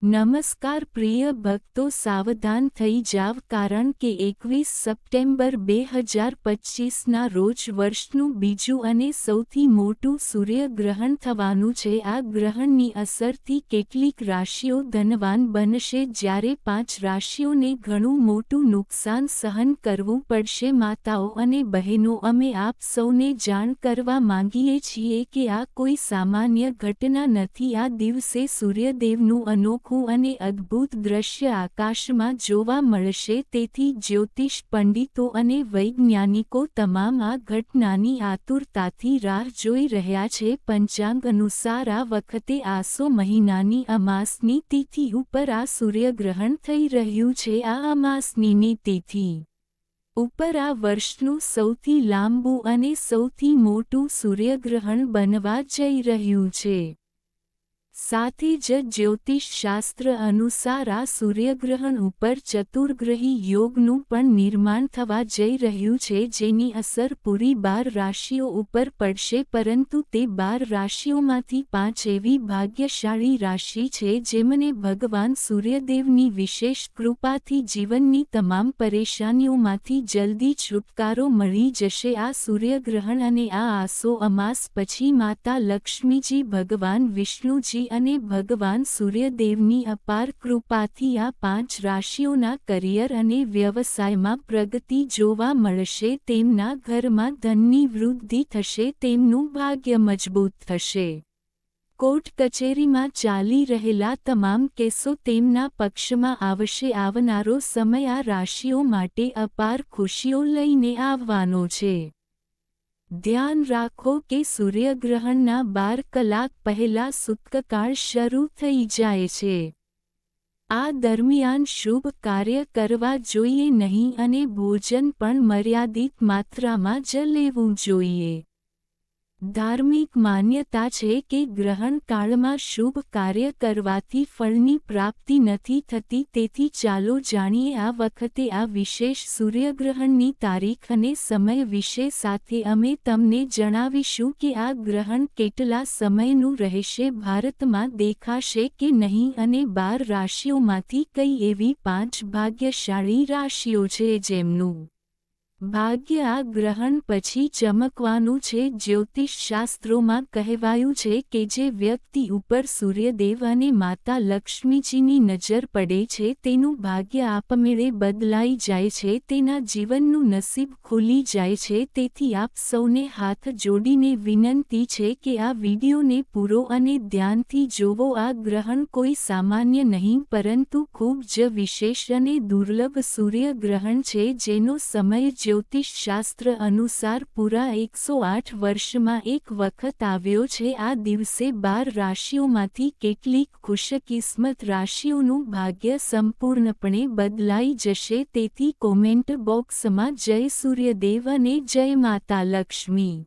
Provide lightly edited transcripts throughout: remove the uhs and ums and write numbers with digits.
નમસ્કાર પ્રિય ભક્તો, સાવધાન થઈ જાવ કારણ કે 21 સપ્ટેમ્બર 2025ના રોજ વર્ષનું બીજું અને સૌથી મોટું સૂર્યગ્રહણ થવાનું છે। આ ગ્રહણની અસરથી કેટલીક રાશિઓ ધનવાન બનશે જ્યારે 5 રાશિઓને ઘણું મોટું નુકસાન સહન કરવું પડશે। માતાઓ અને બહેનો, અમે આપ સૌને જાણ કરવા માંગીએ છીએ કે આ કોઈ સામાન્ય ઘટના નથી। આ દિવસે સૂર્યદેવનું અનોખું અને અદ્ભુત દ્રશ્ય આકાશમાં જોવા મળશે, તેથી જ્યોતિષ પંડિતો અને વૈજ્ઞાનિકો તમામ આ ઘટનાની આતુરતાથી રાહ જોઈ રહ્યા છે। પંચાંગ અનુસાર આ વખતે આસો મહિનાની અમાસની તિથિ ઉપર આ સૂર્યગ્રહણ થઈ રહ્યું છે। આ અમાસની તિથિ ઉપર આ વર્ષનું સૌથી લાંબુ અને સૌથી મોટું સૂર્યગ્રહણ બનવા જઈ રહ્યું છે। સાથે જ જ્યોતિષ શાસ્ત્ર અનુસાર આ સૂર્યગ્રહણ ઉપર ચતુર્ગ્રહી યોગનું પણ નિર્માણ થવા જઈ રહ્યું છે, જેની અસર પૂરી 12 રાશિઓ ઉપર પડશે। પરંતુ તે 12 રાશિઓમાંથી 5 એવી ભાગ્યશાળી રાશિ છે જેમને ભગવાન સૂર્યદેવની વિશેષ કૃપાથી જીવનની તમામ પરેશાનીઓમાંથી જલ્દી છુટકારો મળી જશે। આ સૂર્યગ્રહણ અને આ આસો અમાસ પછી માતા લક્ષ્મીજી, ભગવાન વિષ્ણુજી અને ભગવાન સૂર્યદેવની અપાર કૃપાથી આ 5 રાશિઓના કરિયર અને વ્યવસાયમાં પ્રગતિ જોવા મળશે। તેમના ઘરમાં ધનની વૃદ્ધિ થશે, તેમનું ભાગ્ય મજબૂત થશે। કોર્ટ કચેરીમાં ચાલી રહેલા તમામ કેસો તેમના પક્ષમાં આવશે। આવનારો સમય આ રાશિઓ માટે અપાર ખુશીઓ લઈને આવવાનો છે। ધ્યાન રાખો કે સૂર્યગ્રહણના 12 કલાક પહેલા સૂતકકાળ શરૂ થઈ જાય છે। આ દરમિયાન શુભ કાર્ય કરવા જોઈએ નહીં અને ભોજન પણ મર્યાદિત માત્રામાં જ લેવું જોઈએ। ધાર્મિક માન્યતા છે કે ગ્રહણ કાળમાં શુભ કાર્ય કરવાથી ફળની પ્રાપ્તિ નથી થતી, તેથી ચાલો જાણીએ આ વખતે આ વિશેષ સૂર્યગ્રહણની તારીખ અને સમય વિશે। સાથે અમે તમને જણાવીશું કે આ ગ્રહણ કેટલા સમયનું રહેશે, ભારતમાં દેખાશે કે નહીં અને 12 રાશિઓમાંથી કઈ એવી 5 ભાગ્યશાળી રાશિઓ છે જેમનું ભાગ્ય આ ગ્રહણ પછી ચમકવાનું છે। જ્યોતિષ શાસ્ત્રોમાં કહેવાયું છે કે જે વ્યક્તિ ઉપર સૂર્યદેવ અને માતા લક્ષ્મીજીની નજર પડે છે તેનું ભાગ્ય આપમેળે બદલાઈ જાય છે, તેના જીવનનું નસીબ ખુલી જાય છે। તેથી આપ સૌને હાથ જોડીને વિનંતી છે કે આ વિડીયોને પૂરો અને ધ્યાનથી જોવો। આ ગ્રહણ કોઈ સામાન્ય નહીં પરંતુ ખૂબ જ વિશેષ અને દુર્લભ સૂર્યગ્રહણ છે, જેનો સમય જ્યોતિષ શાસ્ત્ર અનુસાર પૂરા 108 વર્ષમાં એક વખત આવ્યો છે। આ દિવસે 12 રાશિઓમાંથી કેટલીક ખુશકિસ્મત રાશિઓનું ભાગ્ય સંપૂર્ણપણે બદલાઈ જશે। તેથી કોમેન્ટ બોક્સમાં જય સૂર્યદેવ અને જય માતા લક્ષ્મી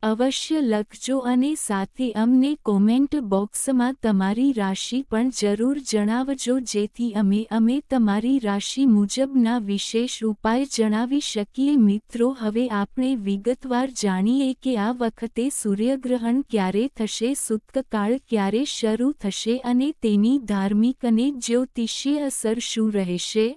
અવશ્ય લખજો અને સાથે અમને કોમેન્ટ બોક્સમાં તમારી રાશિ પણ જરૂર જણાવજો, જેથી અમે તમારી રાશિ મુજબના વિશેષ ઉપાય જણાવી શકીએ। મિત્રો, હવે આપણે વિગતવાર જાણીએ કે આ વખતે સૂર્યગ્રહણ ક્યારે થશે, સૂતકકાળ ક્યારે શરૂ થશે અને તેની ધાર્મિક અને જ્યોતિષીય અસર શું રહેશે।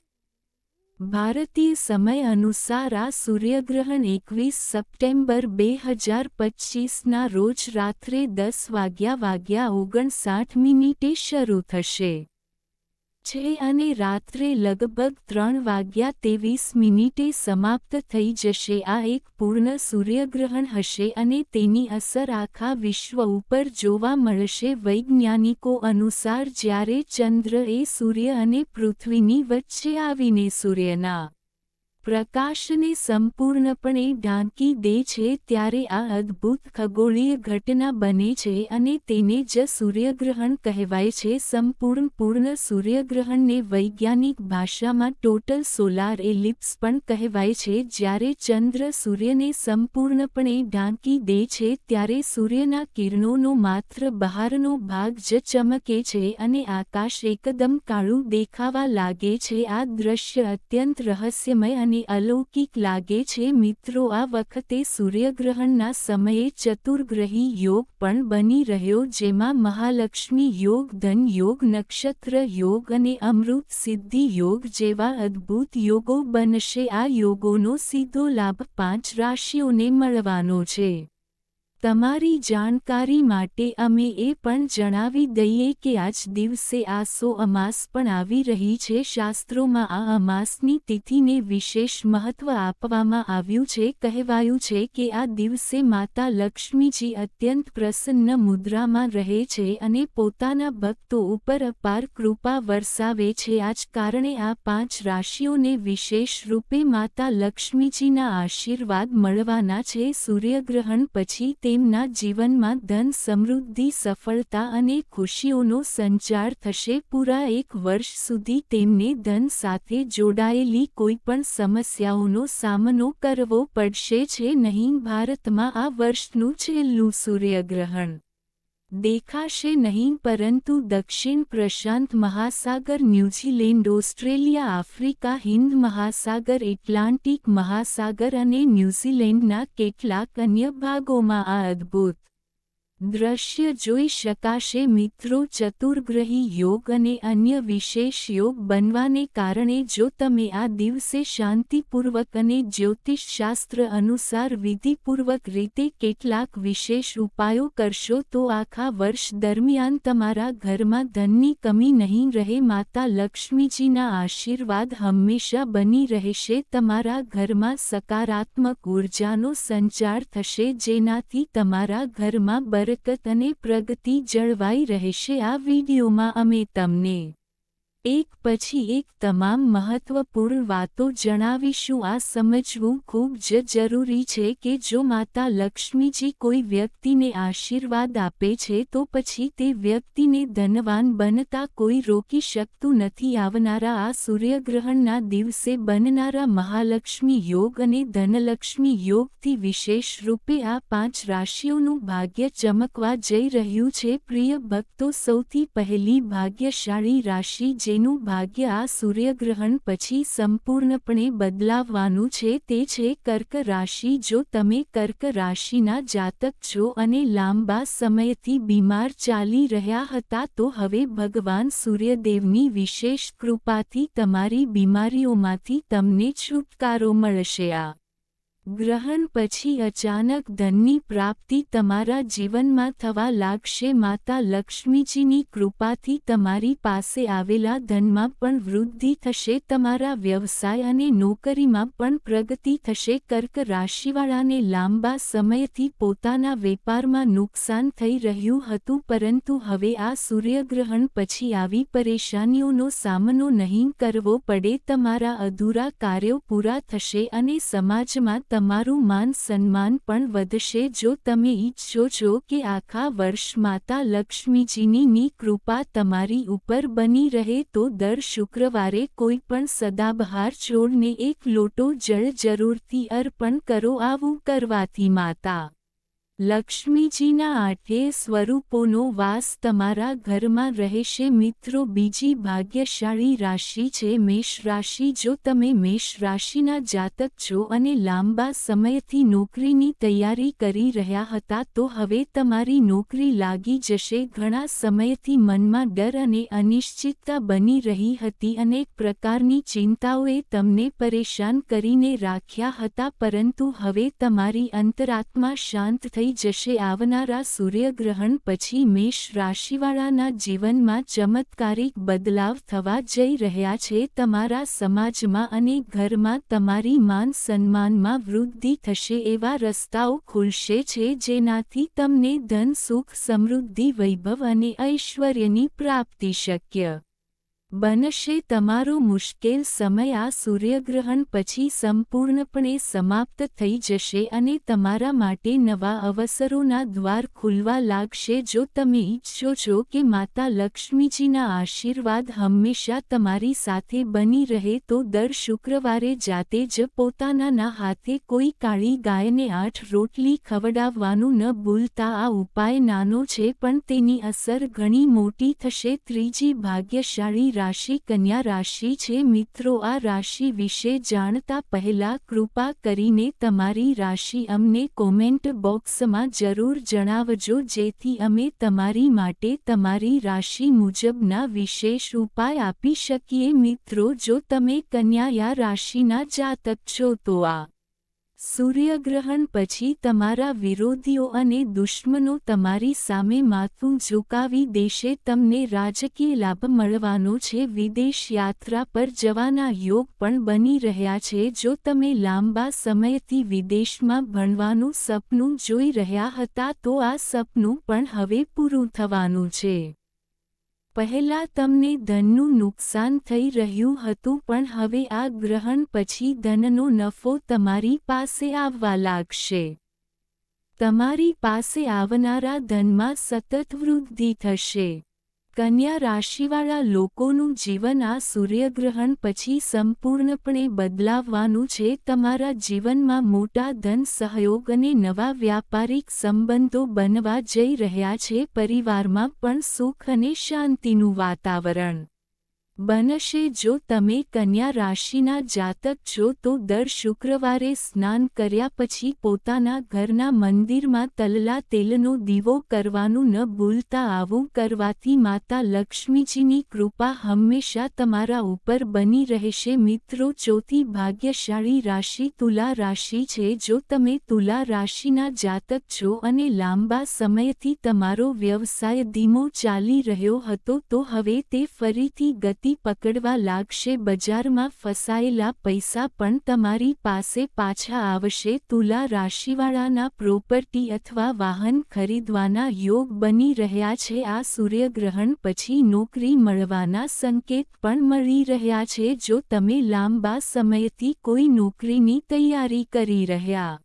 ભારતીય સમય અનુસાર આ સૂર્યગ્રહણ 21 સપ્ટેમ્બર 2025ના રોજ રાત્રે 10:59 શરૂ થશે છે અને રાત્રે લગભગ 3:23 સમાપ્ત થઈ જશે। આ એક પૂર્ણ સૂર્યગ્રહણ હશે અને તેની અસર આખા વિશ્વ ઉપર જોવા મળશે। વૈજ્ઞાનિકો અનુસાર જ્યારે ચંદ્ર એ સૂર્ય અને પૃથ્વીની વચ્ચે આવીને સૂર્યના પ્રકાશને સંપૂર્ણપણે ઢાંકી દે છે ત્યારે આ અદ્ભુત ખગોળીય ઘટના બને છે અને તેને જ સૂર્યગ્રહણ કહેવાય છે। સંપૂર્ણ પૂર્ણ સૂર્યગ્રહણને વૈજ્ઞાનિક ભાષામાં ટોટલ સોલાર એલિપ્સ પણ કહેવાય છે। જ્યારે ચંદ્ર સૂર્યને સંપૂર્ણપણે ઢાંકી દે છે ત્યારે સૂર્યના કિરણોનો માત્ર બહારનો ભાગ જ ચમકે છે અને આકાશ એકદમ કાળું દેખાવા લાગે છે। આ દ્રશ્ય અત્યંત રહસ્યમય અને અને અલૌકિક લાગે છે મિત્રો આ વખતે સૂર્યગ્રહણના સમયે ચતુર્ગ્રહી યોગ પણ બની રહ્યો જેમાં મહાલક્ષ્મી યોગ ધન યોગ નક્ષત્ર યોગ અને અમૃત સિદ્ધિ યોગ જેવા અદ્ભુત યોગો બનશે આ યોગોનો સીધો લાભ 5 રાશિઓને મળવાનો છે। તમારી જાણકારી માટે અમે એ પણ જણાવી દઈએ કે આજ દિવસે આસો અમાસ પણ આવી રહી છે। શાસ્ત્રોમાં આ અમાસની તિથિને વિશેષ મહત્વ આપવામાં આવ્યું છે। કહેવાયું છે કે આ દિવસે માતા લક્ષ્મીજી અત્યંત પ્રસન્ન મુદ્રામાં રહે છે અને પોતાના ભક્તો ઉપર અપાર કૃપા વરસાવે છે। આ જ કારણે આ 5 રાશિઓને વિશેષ રૂપે માતા લક્ષ્મીજીના આશીર્વાદ મળવાના છે। સૂર્યગ્રહણ પછી તેમના જીવનમાં ધન સમૃદ્ધિ સફળતા અને ખુશીઓનો સંચાર થશે। પૂરા 1 વર્ષ સુધી તેમને ધન સાથે જોડાયેલી કોઈપણ સમસ્યાઓનો સામનો કરવો પડશે છે નહીં। ભારતમાં આ વર્ષનું છેલ્લું સૂર્યગ્રહણ દેખાશે નહીં પરંતુ દક્ષિણ પ્રશાંત મહાસાગર ન્યૂઝીલેન્ડ ઓસ્ટ્રેલિયા આફ્રિકા હિંદ મહાસાગર એટલાન્ટિક મહાસાગર અને ન્યૂઝીલેન્ડના કેટલાક અન્ય ભાગોમાં આ અદ્ભુત દ્રશ્ય જોઈ શકાશે। મિત્રો ચતુર્ગ્રહી યોગ અને અન્ય વિશેષ યોગ બનવાને કારણે જો તમે આ દિવસે શાંતિપૂર્વક અને જ્યોતિષશાસ્ત્ર અનુસાર વિધિપૂર્વક રીતે કેટલાક વિશેષ ઉપાયો કરશો તો આખા વર્ષ દરમિયાન તમારા ઘરમાં ધનની કમી નહીં રહે। માતા લક્ષ્મીજીના આશીર્વાદ હંમેશા બની રહેશે। તમારા ઘરમાં સકારાત્મક ઉર્જાનો સંચાર થશે જેનાથી તમારા ઘરમાં બરકત અને પ્રગતિ જળવાઈ રહેશે। આ વિડીયોમાં અમે તમને એક પછી એક તમામ મહત્વપૂર્ણ વાતો જણાવીશું। આ સમજવું ખૂબ જ જરૂરી છે કે જો માતા લક્ષ્મીજી કોઈ વ્યક્તિને આશીર્વાદ આપે છે તો પછી તે વ્યક્તિને ધનવાન બનતા કોઈ રોકી શકતું નથી। આવનારા આ સૂર્યગ્રહણના દિવસે બનનારા મહાલક્ષ્મી યોગ અને ધનલક્ષ્મી યોગથી વિશેષ રૂપે આ 5 રાશિઓનું ભાગ્ય ચમકવા જઈ રહ્યું છે। પ્રિય ભક્તો સૌથી પહેલી ભાગ્યશાળી રાશિ જેનું ભાગ્ય આ સૂર્યગ્રહણ પછી સંપૂર્ણપણે બદલાવવાનું છે તે છે કર્ક રાશિ। જો તમે કર્ક રાશિના જાતક છો અને લાંબા સમયથી બીમાર ચાલી રહ્યા હતા તો હવે ભગવાન સૂર્યદેવની વિશેષ કૃપાથી તમારી બીમારીઓમાંથી તમને છુટકારો મળશે। આ ગ્રહણ પછી અચાનક ધનની પ્રાપ્તિ તમારા જીવનમાં થવા લાગશે। માતા લક્ષ્મીજીની કૃપાથી તમારી પાસે આવેલા ધનમાં પણ વૃદ્ધિ થશે। તમારા વ્યવસાય અને નોકરીમાં પણ પ્રગતિ થશે। કર્ક રાશિવાળાને લાંબા સમયથી પોતાના વેપારમાં નુકસાન થઈ રહ્યું હતું પરંતુ હવે આ સૂર્યગ્રહણ પછી આવી પરેશાનીઓનો સામનો નહીં કરવો પડે। તમારા અધૂરા કાર્યો પૂરા થશે અને સમાજમાં તમારું માન સન્માન પણ વધશે। જો તમે ઈચ્છો છો કે આખા વર્ષ માતા લક્ષ્મીજીની કૃપા તમારી ઉપર બની રહે તો દર શુક્રવારે કોઈ પણ સદાબહાર છોડને 1 લોટો જળ જરૂરથી અર્પણ કરો। આવું કરવાથી માતા લક્ષ્મીજીના 8 સ્વરૂપોનો વાસ તમારા ઘરમાં રહેશે। મિત્રો બીજી ભાગ્યશાળી રાશિ છે મેષ રાશિ। જો તમે મેષ રાશિના જાતક છો અને લાંબા સમયથી નોકરીની તૈયારી કરી રહ્યા હતા તો હવે તમારી નોકરી લાગી જશે। ઘણા સમયથી મનમાં ડર અને અનિશ્ચિતતા બની રહી હતી। અનેક પ્રકારની ચિંતાઓએ તમને પરેશાન કરીને રાખ્યા હતા પરંતુ હવે તમારી અંતરાત્મા શાંત થઈ જશે। આવનારા સૂર્યગ્રહણ પછી મેષ રાશિવાળાના જીવનમાં ચમત્કારિક બદલાવ થવા જઈ રહ્યા છે। તમારા સમાજમાં અને ઘરમાં તમારી માન સન્માનમાં વૃદ્ધિ થશે। એવા રસ્તાઓ ખુલશે છે જેનાથી તમને ધન સુખ સમૃદ્ધિ વૈભવ અને ઐશ્વર્યની પ્રાપ્તિ શક્ય બનશે। તમારો મુશ્કેલ સમય આ સૂર્યગ્રહણ પછી સંપૂર્ણપણે સમાપ્ત થઈ જશે અને તમારા માટે નવા અવસરોના દ્વાર ખુલવા લાગશે। જો તમે ઈચ્છો છો કે માતા લક્ષ્મીજીના આશીર્વાદ હંમેશા તમારી સાથે બની રહે તો દર શુક્રવારે જાતે જ પોતાના હાથે કોઈ કાળી ગાયને 8 રોટલી ખવડાવવાનું ન ભૂલતા। આ ઉપાય નાનો છે પણ તેની અસર ઘણી મોટી થશે। ત્રીજી ભાગ્યશાળી રાશિ કન્યા રાશિ છે। મિત્રો, આ રાશિ વિશે જાણતા પહેલા કૃપા કરીને તમારી રાશિ અમને કોમેન્ટ બોક્સમાં જરૂર જણાવજો, જેથી અમે તમારી માટે તમારી રાશિ મુજબના વિશેષ ઉપાય આપી શકીએ। મિત્રો, જો તમે કન્યા રાશિના જાતક છો તો આ સૂર્યગ્રહણ પછી તમારા વિરોધીઓ અને દુશ્મનો તમારી સામે માથું ઝુકાવી દેશે। તમને રાજકીય લાભ મળવાનો છે। વિદેશ યાત્રા પર જવાના યોગ પણ બની રહ્યા છે। જો તમે લાંબા સમયથી વિદેશમાં ભણવાનું સપનું જોઈ રહ્યા હતા તો આ સપનું પણ હવે પૂરું થવાનું છે। પહેલા તમને ધનનું નુકસાન થઈ રહ્યું હતું, પણ હવે આ ગ્રહણ પછી ધનનો નફો તમારી પાસે આવવા લાગશે। તમારી પાસે આવનારા ધનમાં સતત વૃદ્ધિ થશે। કન્યા રાશિવાળા લોકોનું જીવન આ સૂર્યગ્રહણ પછી સંપૂર્ણપણે બદલાવવાનું છે। તમારા જીવનમાં મોટા ધન સહયોગ અને નવા વ્યાપારિક સંબંધો બનવા જઈ રહ્યા છે। પરિવારમાં પણ સુખ અને શાંતિનું વાતાવરણ બનશે। જો તમે કન્યા રાશિના જાતક છો તો દર શુક્રવારે સ્નાન કર્યા પછી પોતાના ઘરના મંદિરમાં તલના તેલનો દીવો કરવાનું ન ભૂલતા। આવું કરવાથી માતા લક્ષ્મીજીની કૃપા હંમેશા તમારા ઉપર બની રહેશે। મિત્રો, ચોથી ભાગ્યશાળી રાશિ તુલા રાશિ છે। જો તમે તુલા રાશિના જાતક છો અને લાંબા સમયથી તમારો વ્યવસાય ધીમો ચાલી રહ્યો હતો તો હવે તે ફરીથી ગતિ પકડવા લાગશે। બજારમાં ફસાયેલા પૈસા પણ તમારી પાસે પાછા આવશે। તુલા રાશિવાળાના પ્રોપર્ટી અથવા વાહન ખરીદવાના યોગ બની રહ્યા છે। આ સૂર્યગ્રહણ પછી નોકરી મળવાના સંકેત પણ મળી રહ્યા છે। જો તમે લાંબા સમયથી કોઈ નોકરીની તૈયારી કરી રહ્યા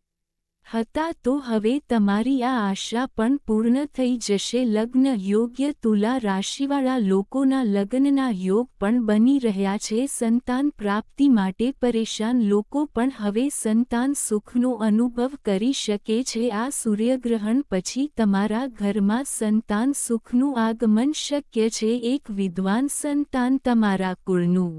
હતા તો હવે તમારી આ આશા પણ પૂર્ણ થઈ જશે। લગ્ન યોગ્ય તુલા રાશિવાળા લોકોના લગ્નના યોગ પણ બની રહ્યા છે। સંતાન પ્રાપ્તિ માટે પરેશાન લોકો પણ હવે સંતાન સુખનો અનુભવ કરી શકે છે। આ સૂર્યગ્રહણ પછી તમારા ઘરમાં સંતાન સુખનું આગમન શક્ય છે। એક વિદ્વાન સંતાન તમારા કુળનું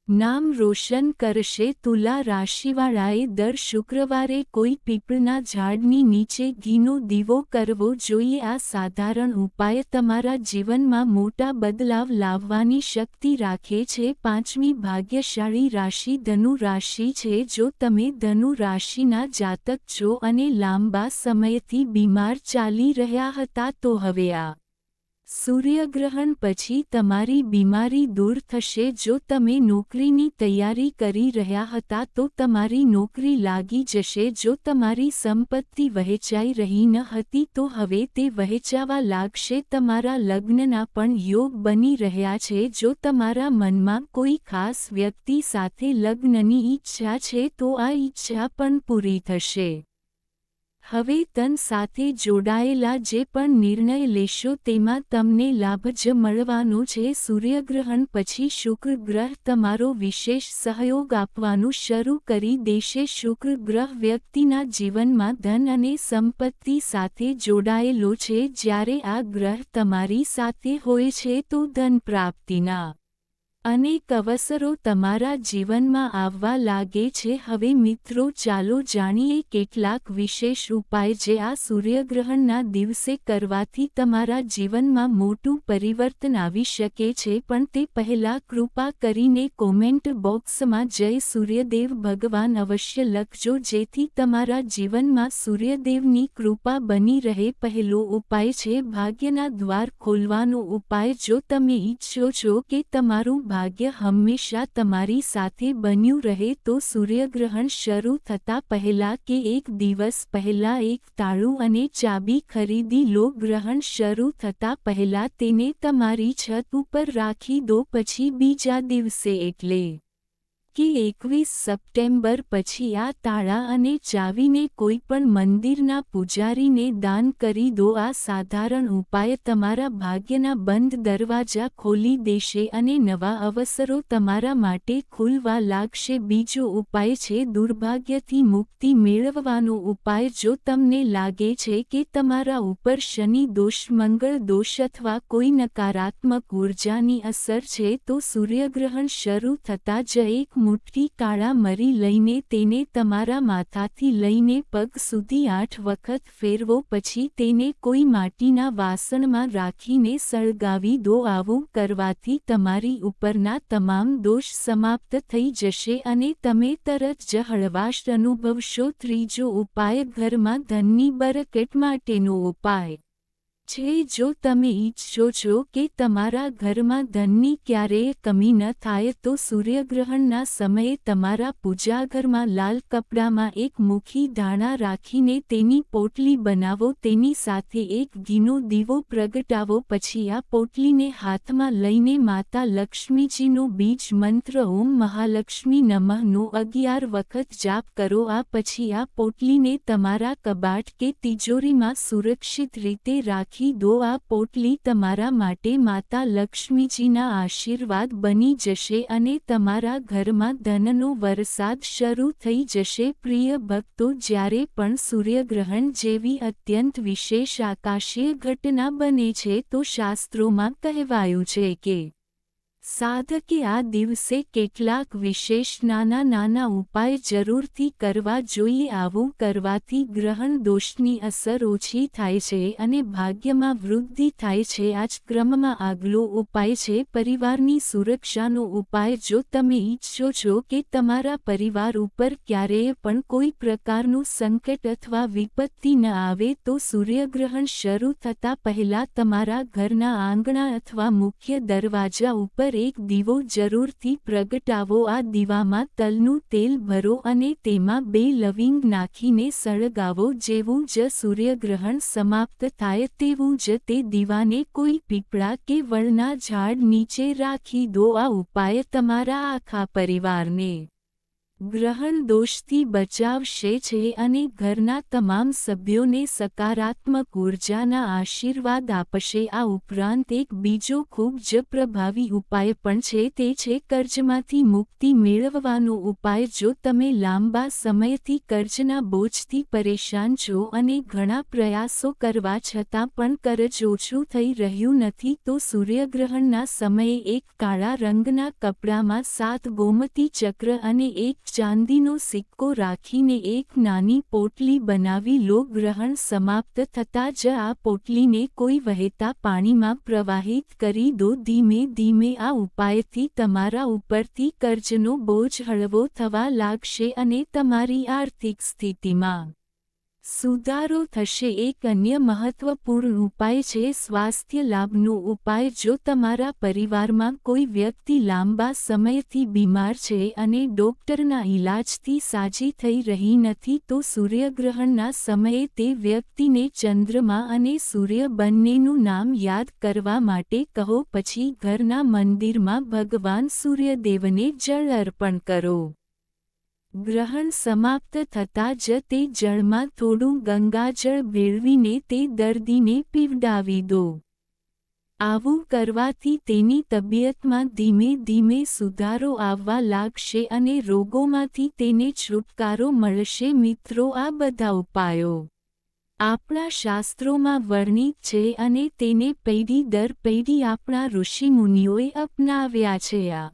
નામ રોશન કરશે। તુલા રાશિવાળાએ દર શુક્રવારે કોઈ પીપળના ઝાડની નીચે ઘીનો દીવો કરવો જોઈએ। આ સાધારણ ઉપાય તમારા જીવનમાં મોટા બદલાવ લાવવાની શક્તિ રાખે છે। પાંચમી ભાગ્યશાળી રાશિ ધનુ રાશિ છે। જો તમે ધનુ રાશિના જાતક છો અને લાંબા સમયથી બીમાર ચાલી રહ્યા હતા તો હવે આ સૂર્યગ્રહણ પછી તમારી બીમારી દૂર થશે। જો તમે નોકરીની તૈયારી કરી રહ્યા હતા તો તમારી નોકરી લાગી જશે। જો તમારી સંપત્તિ વહેંચાઈ રહી ન હતી તો હવે તે વહેંચાવા લાગશે। તમારા લગ્નના પણ યોગ બની રહ્યા છે। જો તમારા મનમાં કોઈ ખાસ વ્યક્તિ સાથે લગ્નની ઈચ્છા છે તો આ ઈચ્છા પણ પૂરી થશે। હવે ધન સાથે જોડાયેલા જે પણ નિર્ણય લેશો તેમાં તમને લાભ જ મળવાનો છે। સૂર્યગ્રહણ પછી શુક્ર ગ્રહ તમારો વિશેષ સહયોગ આપવાનું શરૂ કરી દેશે। શુક્ર ગ્રહ વ્યક્તિના જીવનમાં ધન અને સંપત્તિ સાથે જોડાયેલો છે। જ્યારે આ ગ્રહ તમારી સાથે હોય છે તો ધન પ્રાપ્તિના અનેક અવસરો તમારા જીવનમાં આવવા લાગે છે। હવે મિત્રો, ચાલો જાણીએ કેટલાક વિશેષ ઉપાય જે આ સૂર્યગ્રહણના દિવસે કરવાથી તમારા જીવનમાં મોટું પરિવર્તન આવી શકે છે। પણ તે પહેલાં કૃપા કરીને કોમેન્ટ બોક્સમાં જય સૂર્યદેવ ભગવાન અવશ્ય લખજો, જેથી તમારા જીવનમાં સૂર્યદેવની કૃપા બની રહે। પહેલો ઉપાય છે ભાગ્યના દ્વાર ખોલવાનો ઉપાય। જો તમે ઈચ્છો છો કે તમારું ભાગ્ય હંમેશા તમારી સાથે બન્યું રહે તો સૂર્યગ્રહણ શરૂ થતા પહેલા કે એક દિવસ પહેલા એક તાળું અને ચાબી ખરીદી લો। ગ્રહણ શરૂ થતા પહેલા તેને તમારી છત ઉપર રાખી દો। પછી બીજા દિવસે એટલે કે 21 સપ્ટેમ્બર પછી આ તાળા અને ચાવીને કોઈપણ મંદિરના પૂજારીને દાન કરી દો. આ સાધારણ ઉપાય તમારા ભાગ્યના બંધ દરવાજા ખોલી દેશે અને નવા અવસરો તમારા માટે ખુલવા લાગશે. બીજો ઉપાય છે દુર્ભાગ્યથી મુક્તિ મેળવવાનો ઉપાય. જો તમને લાગે છે કે તમારા ઉપર શનિ દોષ, મંગળ દોષ અથવા કોઈ નકારાત્મક ઉર્જાની અસર છે તો સૂર્યગ્રહણ શરૂ થતાં જ એક મુઠ્ઠી કાળા મરી લઈને તેને તમારા માથાથી લઈને પગ સુધી 8 વખત ફેરવો. પછી તેને કોઈ માટીના વાસણમાં રાખીને સળગાવી દો. આવું કરવાથી તમારી ઉપરના તમામ દોષ સમાપ્ત થઈ જશે અને તમે તરત જ હળવાશ અનુભવશો. ત્રીજો ઉપાય ઘરમાં ધનની બરકત માટેનો ઉપાય છે. જો તમે ઈચ્છો છો કે તમારા ઘરમાં ધનની ક્યારેય કમી ન થાય તો સૂર્યગ્રહણના સમયે તમારા પૂજાઘરમાં લાલ કપડામાં એક મુઠ્ઠી ધાણા રાખીને તેની પોટલી બનાવો. તેની સાથે એક ઘીનો દીવો પ્રગટાવો. પછી આ પોટલીને હાથમાં લઈને માતા લક્ષ્મીજીનો બીજ મંત્ર ઓમ મહાલક્ષ્મી નમઃનો 11 વખત જાપ કરો. આ પછી આ પોટલીને તમારા કબાટ કે તિજોરીમાં સુરક્ષિત રીતે રાખી દો. આ પોટલી તમારા માટે માતા લક્ષ્મીજીના આશીર્વાદ બની જશે અને તમારા ઘરમાં ધનનો વરસાદ શરૂ થઈ જશે. પ્રિય ભક્તો, જ્યારે પણ સૂર્યગ્રહણ જેવી અત્યંત વિશેષ આકાશીય ઘટના બને છે તો શાસ્ત્રોમાં કહેવાયું છે કે સાધકે આ દિવસે કેટલાક વિશેષ નાના ઉપાય જરૂરથી કરવા જોઈએ. આવું કરવાથી ગ્રહણ દોષની અસર ઓછી થાય છે અને ભાગ્યમાં વૃદ્ધિ થાય છે. આ જ ક્રમમાં આગલો ઉપાય છે પરિવારની સુરક્ષાનો ઉપાય. જો તમે ઈચ્છો છો કે તમારા પરિવાર ઉપર ક્યારેય પણ કોઈ પ્રકારનું સંકટ અથવા વિપત્તિ ન આવે તો સૂર્યગ્રહણ શરૂ થતાં પહેલાં તમારા ઘરના આંગણા અથવા મુખ્ય દરવાજા ઉપર એક દીવો જરૂરથી પ્રગટાવો. આ દીવામાં તલનું તેલ ભરો અને તેમાં 2 લવિંગ નાખીને સળગાવો. જેવું જ સૂર્યગ્રહણ સમાપ્ત થાય તેવું જ તે દીવાને કોઈ પીપળા કે વડના ઝાડ નીચે રાખી દો. આ ઉપાય તમારા આખા પરિવારને ગ્રહણ દોષથી બચાવશે છે અને ઘરના તમામ સભ્યોને સકારાત્મક ઉર્જાના આશીર્વાદ આપશે. આ ઉપરાંત એક બીજો ખૂબ જ પ્રભાવી ઉપાય પણ છે. તે છે કર્જમાંથી મુક્તિ મેળવવાનો ઉપાય. જો તમે લાંબા સમયથી કર્જના બોજથી પરેશાન છો અને ઘણા પ્રયાસો કરવા છતાં પણ કર્જ ઓછું થઈ રહ્યું નથી તો સૂર્યગ્રહણના સમયે એક કાળા રંગના કપડામાં 7 ગોમતી ચક્ર અને એક ચાંદીનો સિક્કો રાખીને એક નાની પોટલી બનાવી લો. ગ્રહણ સમાપ્ત થતાં જ આ પોટલીને કોઈ વહેતા પાણીમાં પ્રવાહિત કરી દો. ધીમે ધીમે આ ઉપાયથી તમારા ઉપરથી કર્જનો બોજ હળવો થવા લાગશે અને તમારી આર્થિક સ્થિતિમાં સુધારો થશે. એક અન્ય મહત્વપૂર્ણ ઉપાય છે સ્વાસ્થ્ય લાભનો ઉપાય. જો તમારા પરિવારમાં કોઈ વ્યક્તિ લાંબા સમયથી બીમાર છે અને ડોક્ટરના ઈલાજથી સાજી થઈ રહી નથી તો સૂર્યગ્રહણના સમયે તે વ્યક્તિને ચંદ્રમા અને સૂર્ય બંનેનું નામ યાદ કરવા માટે કહો. પછી ઘરના મંદિરમાં ભગવાન સૂર્યદેવને જળ અર્પણ કરો. ગ્રહણ સમાપ્ત થતાં જ તે જળમાં થોડું ગંગાજળ ભેળવીને તે દર્દીને પીવડાવી દો. આવું કરવાથી તેની તબિયતમાં ધીમે ધીમે સુધારો આવવા લાગશે અને રોગોમાંથી તેને છુટકારો મળશે. મિત્રો, આ બધા ઉપાયો આપણા શાસ્ત્રોમાં વર્ણિત છે અને તેને પેઢી દર પેઢી આપણા ઋષિમુનિઓએ અપનાવ્યા છે. આ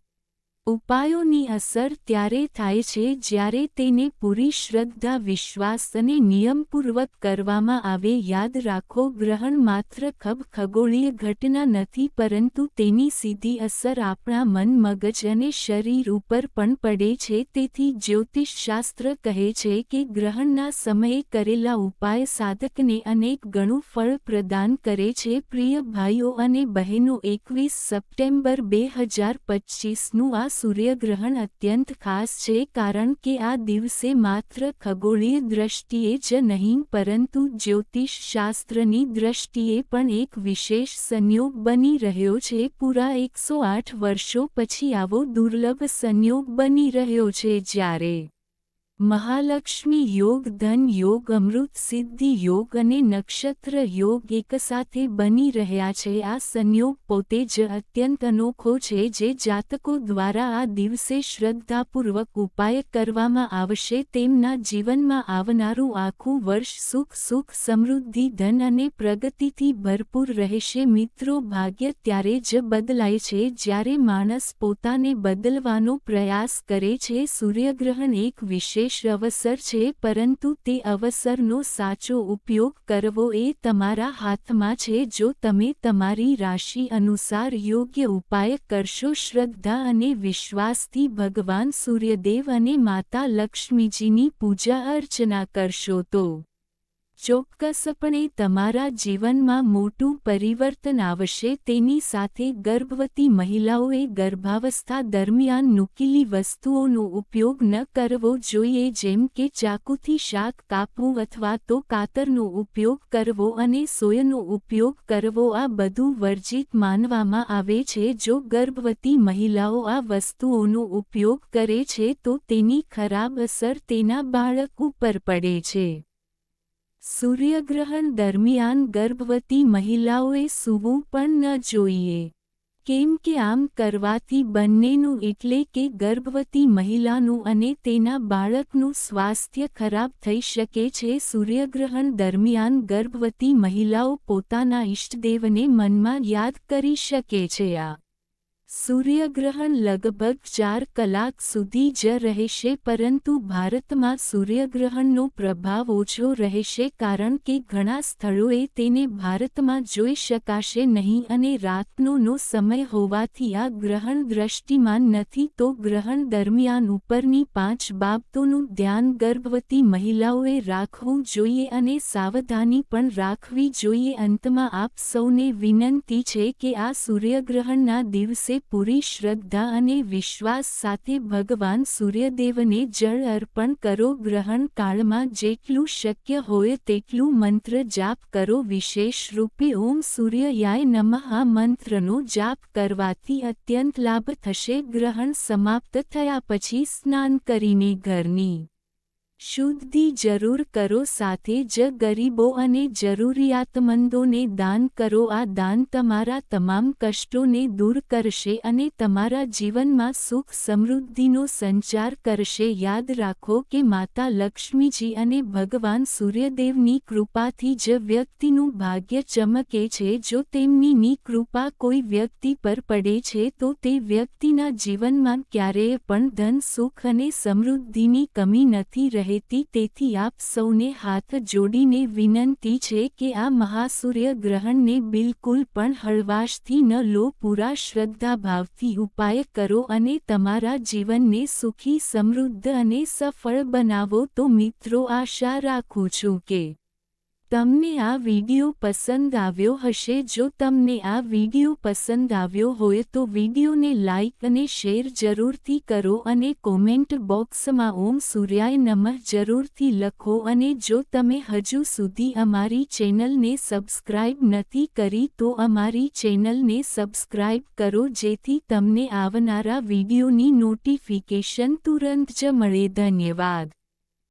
ઉપાયોની અસર ત્યારે થાય છે જ્યારે તેને પૂરી શ્રદ્ધા, વિશ્વાસ અને નિયમપૂર્વક કરવામાં આવે. યાદ રાખો, ગ્રહણ માત્ર ખગોળીય ઘટના નથી પરંતુ તેની સીધી અસર આપણા મન, મગજ અને શરીર ઉપર પણ પડે છે. તેથી જ્યોતિષશાસ્ત્ર કહે છે કે ગ્રહણના સમયે કરેલા ઉપાય સાધકને અનેક ગણું ફળ પ્રદાન કરે છે. પ્રિય ભાઈઓ અને બહેનો, 21 સપ્ટેમ્બર 2025નું આ સૂર્યગ્રહણ અત્યંત ખાસ છે કારણ કે આ દિવસે માત્ર ખગોળીય દૃષ્ટિએ જ નહીં પરંતુ જ્યોતિષશાસ્ત્રની દૃષ્ટિએ પણ એક વિશેષ સંયોગ બની રહ્યો છે. પૂરા 108 વર્ષો પછી આવો દુર્લભ સંયોગ બની રહ્યો છે જ્યારે મહાલક્ષ્મી યોગ, ધન યોગ, અમૃત સિદ્ધિ યોગ અને નક્ષત્ર યોગ એકસાથે બની રહ્યા છે. આ સંયોગ પોતે જ અત્યંત અનોખો છે જે જાતકો દ્વારા આ દિવસે શ્રદ્ધાપૂર્વક ઉપાય કરવામાં આવશે તેમના જીવનમાં આવનારું આખું વર્ષ સુખ, સમૃદ્ધિ, ધન અને પ્રગતિથી ભરપૂર રહેશે. મિત્રો, ભાગ્ય ત્યારે જ બદલાય છે જ્યારે માણસ પોતાને બદલવાનો પ્રયાસ કરે છે. સૂર્યગ્રહણ એક વિશેષ અવસર છે પરંતુ તે અવસરનો સાચો ઉપયોગ કરવો એ તમારા હાથમાં છે. જો તમે તમારી રાશિ અનુસાર યોગ્ય ઉપાય કરશો, શ્રદ્ધા અને વિશ્વાસથી ભગવાન સૂર્યદેવ અને માતા લક્ષ્મીજીની પૂજા અર્ચના કરશો તો ચોક્કસપણે તમારા જીવનમાં મોટું પરિવર્તન આવશે. તેની સાથે ગર્ભવતી મહિલાઓએ ગર્ભાવસ્થા દરમિયાન નુકીલી વસ્તુઓનો ઉપયોગ ન કરવો જોઈએ જેમ કે ચાકુથી શાક કાપવું અથવા તો કાતરનો ઉપયોગ કરવો અને સોયનો ઉપયોગ કરવો. આ બધું વર્જિત માનવામાં આવે છે. જો ગર્ભવતી મહિલાઓ આ વસ્તુઓનો ઉપયોગ કરે છે તો તેની ખરાબ અસર તેના બાળક ઉપર પડે છે. સૂર્યગ્રહણ દરમિયાન ગર્ભવતી મહિલાઓએ સૂવું પણ ન જોઈએ કેમ કે આમ કરવાથી બંનેનું એટલે કે ગર્ભવતી મહિલાનું અને તેના બાળકનું સ્વાસ્થ્ય ખરાબ થઈ શકે છે. સૂર્યગ્રહણ દરમિયાન ગર્ભવતી મહિલાઓ પોતાના ઇષ્ટદેવને મનમાં યાદ કરી શકે છે. આ સૂર્યગ્રહણ લગભગ 4 કલાક સુધી જ રહેશે પરંતુ ભારતમાં સૂર્યગ્રહણનો પ્રભાવ ઓછો રહેશે કારણ કે ઘણા સ્થળોએ તેને ભારતમાં જોઈ શકાશે નહીં અને રાતનો સમય હોવાથી આ ગ્રહણ દૃષ્ટિમાન નથી. તો ગ્રહણ દરમિયાન ઉપરની 5 બાબતોનું ધ્યાન ગર્ભવતી મહિલાઓએ રાખવું જોઈએ અને સાવધાની પણ રાખવી જોઈએ. અંતમાં આપ સૌને વિનંતી છે કે આ સૂર્યગ્રહણના દિવસે પૂરી શ્રદ્ધા અને વિશ્વાસ સાથે ભગવાન સૂર્યદેવને જળ અર્પણ કરો. ગ્રહણ કાળમાં જેટલું શક્ય હોય તેટલું મંત્ર જાપ કરો. વિશેષ રૂપે ઓમ સૂર્યાય નમઃ આ મંત્રનો જાપ કરવાથી અત્યંત લાભ થશે. ગ્રહણ સમાપ્ત થયા પછી સ્નાન કરીને ઘરની શુદ્ધિ જરૂર કરો. સાથે જ ગરીબો અને જરૂરિયાતમંદોને દાન કરો. આ દાન તમારા તમામ કષ્ટોને દૂર કરશે અને તમારા જીવનમાં સુખ સમૃદ્ધિનો સંચાર કરશે. યાદ રાખો કે માતા લક્ષ્મીજી અને ભગવાન સૂર્યદેવની કૃપાથી જ વ્યક્તિનું ભાગ્ય ચમકે છે. જો તેમની કૃપા કોઈ વ્યક્તિ પર પડે છે તો તે વ્યક્તિના જીવનમાં ક્યારેય પણ ધન, સુખ અને સમૃદ્ધિની કમી નથી રહેતી. તેથી આપ સૌને હાથ જોડીને વિનંતી છે કે આ મહાસૂર્ય ગ્રહણને બિલકુલ પણ હળવાશથી ન લો. પૂરા શ્રદ્ધાભાવથી ઉપાય કરો અને તમારા જીવનને સુખી, સમૃદ્ધ અને સફળ બનાવો. તો મિત્રો, આશા રાખું છું કે તમને આ વિડિયો પસંદ આવ્યો હશે. જો તમને આ વિડિયો પસંદ આવ્યો હોય તો વિડિયોને લાઇક અને શેર જરૂરથી કરો અને કોમેન્ટ બોક્સમાં ઓમ સૂર્યાય નમઃ જરૂરથી લખો. અને જો તમે હજુ સુધી અમારી ચેનલને સબસ્ક્રાઇબ નથી કરી તો અમારી ચેનલને સબસ્ક્રાઇબ કરો જેથી તમને આવનારા વિડિયોની નોટિફિકેશન તુરંત જ મળે. ધન્યવાદ.